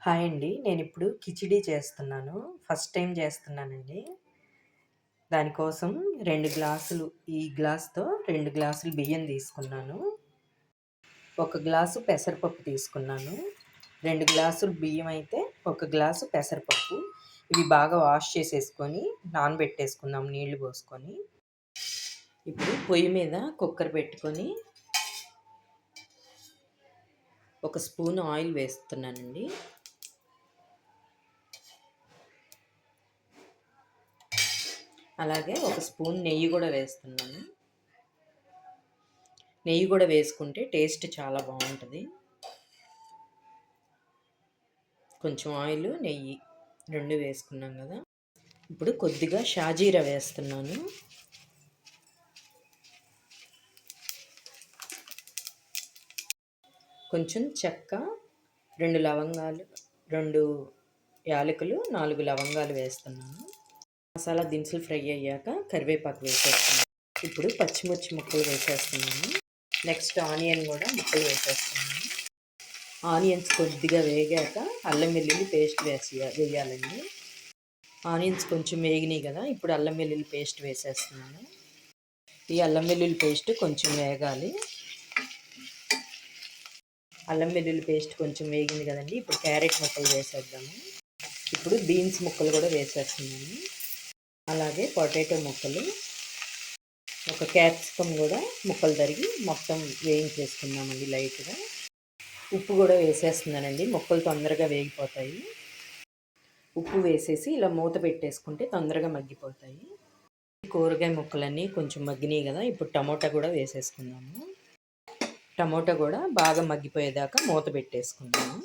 Hi అండి. నేనిప్పుడు కిచిడీ చేస్తున్నాను. ఫస్ట్ టైం చేస్తున్నానండి. దానికోసం 2 గ్లాసులు ఈ గ్లాస్‌తో 2 గ్లాసులు బియ్యం తీసుకున్నాను. 1 గ్లాసు పెసరపప్పు తీసుకున్నాను. 2 గ్లాసులు బియ్యం అయితే 1 గ్లాసు పెసరపప్పు. ఇవి బాగా వాష్ చేసేసుకొని నానబెట్టేసుకుందాం నీళ్లు పోసుకొని. ఇప్పుడు పొయ్యి మీద కుక్కర్ పెట్టుకొని ఒక స్పూన్ ఆయిల్ వేస్తున్నానండి. అలాగే ఒక స్పూన్ నెయ్యి కూడా వేస్తున్నాను. నెయ్యి కూడా వేసుకుంటే టేస్ట్ చాలా బాగుంటుంది. కొంచెం ఆయిల్ నెయ్యి 2 వేసుకున్నాం కదా. ఇప్పుడు కొద్దిగా షాజీరా వేస్తున్నాను. కొంచెం చెక్క, 2 లవంగాలు, 2 యాలకులు, 4 లవంగాలు వేస్తున్నాను. మసాలా దినుసులు ఫ్రై అయ్యాక కరివేపాకు వేసేస్తున్నాను. ఇప్పుడు పచ్చిమిర్చి ముక్కలు వేసేస్తున్నాను. నెక్స్ట్ ఆనియన్ కూడా ముక్కలు వేసేస్తున్నాను. ఆనియన్స్ కొద్దిగా వేగాక అల్లం వెల్లుల్లి పేస్ట్ వేయాలండి. ఆనియన్స్ కొంచెం వేగినాయి కదా, ఇప్పుడు అల్లం వెల్లుల్లి పేస్ట్ వేసేస్తున్నాను. ఈ అల్లం వెల్లుల్లి పేస్ట్ కొంచెం వేగాలి. అల్లం వెల్లుల్లి పేస్ట్ కొంచెం వేగింది కదండి, ఇప్పుడు క్యారెట్ ముక్కలు వేసేద్దాము. ఇప్పుడు బీన్స్ ముక్కలు కూడా వేసేస్తున్నాను. అలాగే పొటాటో ముక్కలు, ఒక క్యాప్సికమ్ కూడా ముక్కలు తరిగి మొత్తం వేయించేసుకున్నామండి లైట్గా. ఉప్పు కూడా వేసేస్తున్నానండి, ముక్కలు తొందరగా వేగిపోతాయి. ఉప్పు వేసేసి ఇలా మూత పెట్టేసుకుంటే తొందరగా మగ్గిపోతాయి. కూరగాయ ముక్కలన్నీ కొంచెం మగ్గినాయి కదా, ఇప్పుడు టమోటా కూడా వేసేసుకుందాము. టమోటా కూడా బాగా మగ్గిపోయేదాకా మూత పెట్టేసుకుందాము.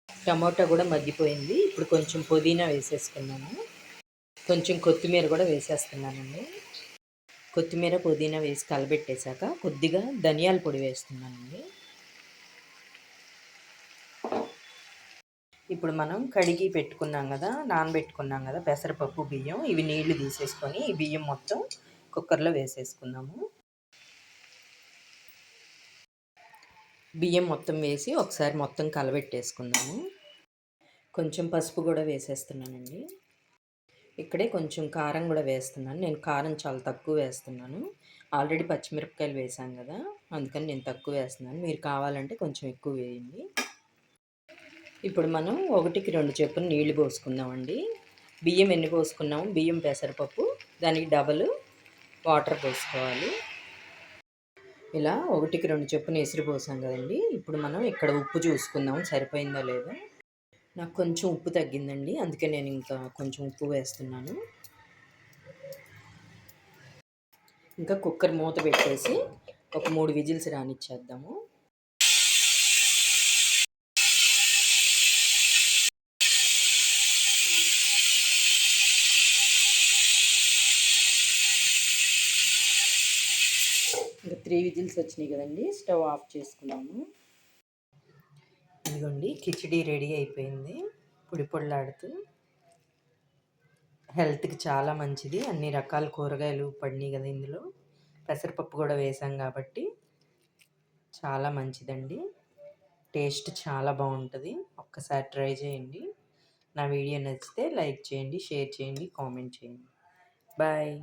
టమోటా కూడా మగ్గిపోయింది. ఇప్పుడు కొంచెం పుదీనా వేసేసుకున్నాము. కొంచెం కొత్తిమీర కూడా వేసేస్తున్నానండి. కొత్తిమీర పుదీనా వేసి కలబెట్టేశాక కొద్దిగా ధనియాల పొడి వేస్తున్నానండి. ఇప్పుడు మనం కడిగి పెట్టుకున్నాం కదా, నానబెట్టుకున్నాం కదా పెసరపప్పు బియ్యం, ఇవి నీళ్లు తీసేసుకొని ఈ బియ్యం మొత్తం కుక్కర్లో వేసేసుకుందాము. బియ్యం మొత్తం వేసి ఒకసారి మొత్తం కలబెట్టేసుకుందాము. కొంచెం పసుపు కూడా వేసేస్తున్నానండి. ఇక్కడే కొంచెం కారం కూడా వేస్తున్నాను. నేను కారం చాలా తక్కువ వేస్తున్నాను. ఆల్రెడీ పచ్చిమిరపకాయలు వేసాను కదా, అందుకని నేను తక్కువ వేస్తున్నాను. మీరు కావాలంటే కొంచెం ఎక్కువ వేయండి. ఇప్పుడు మనం 1కి 2 చొప్పున నీళ్లు పోసుకుందామండి. బియ్యం ఎన్ని పోసుకున్నాము, బియ్యం పెసరపప్పు దానికి డబల్ వాటర్ పోసుకోవాలి. ఇలా 1కి 2 చొప్పున ఎసురు పోసాం కదండి. ఇప్పుడు మనం ఇక్కడ ఉప్పు చూసుకుందాం సరిపోయిందో లేదో. నాకు కొంచెం ఉప్పు తగ్గిందండి, అందుకే నేను ఇంకా కొంచెం ఉప్పు వేస్తున్నాను. ఇంకా కుక్కర్ మూత పెట్టేసి ఒక 3 విజిల్స్ రానిచ్చేద్దాము. ఇంకా 3 విజిల్స్ వచ్చినాయి కదండి, స్టవ్ ఆఫ్ చేసుకున్నాము. ఇదిగోండి కిచిడీ రెడీ అయిపోయింది. పొడి పొడిలాడుతూ హెల్త్కి చాలా మంచిది. అన్ని రకాల కూరగాయలు పడినాయి కదా ఇందులో, పెసరపప్పు కూడా వేసాం కాబట్టి చాలా మంచిదండి. టేస్ట్ చాలా బాగుంటుంది. ఒక్కసారి ట్రై చేయండి. నా వీడియో నచ్చితే లైక్ చేయండి, షేర్ చేయండి, కామెంట్ చేయండి. బాయ్.